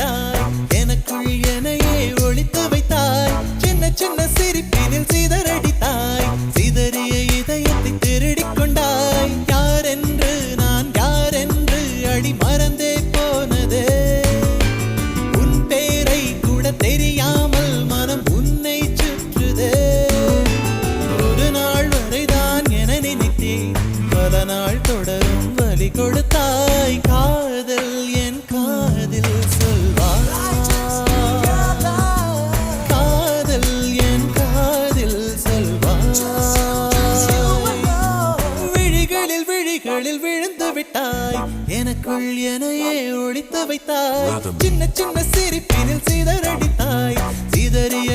விட்டாய் எனக்குள் எனையே ஒளித்து வைத்தாய் சின்ன சின்ன சிரிப்பினில் சிதறடித்தாய் சிதறிய இதயத்தை திருடிக் கொண்டாய் யாரென்று நான் யாரென்று அடி மறந்தே போனதே உன் பேரை கூட தெரியாமல் மனம் உன்னை சுற்றுதே ஒரு நாள் வரைதான் என நினைத்தேன் பல நாள் தொடரும் வலி கொடுத்தாய் காதல் என் காதில் சொல்வாய் காதல் என் காதில் சொல்வாய் விழிகளில் விழிகளில் விழுந்து விட்டாய் எனக்குள் எனையே ஒளித்து வைத்தாய் சின்ன சின்ன சிரிப்பினில் சிதறடித்தாய் சிதறிய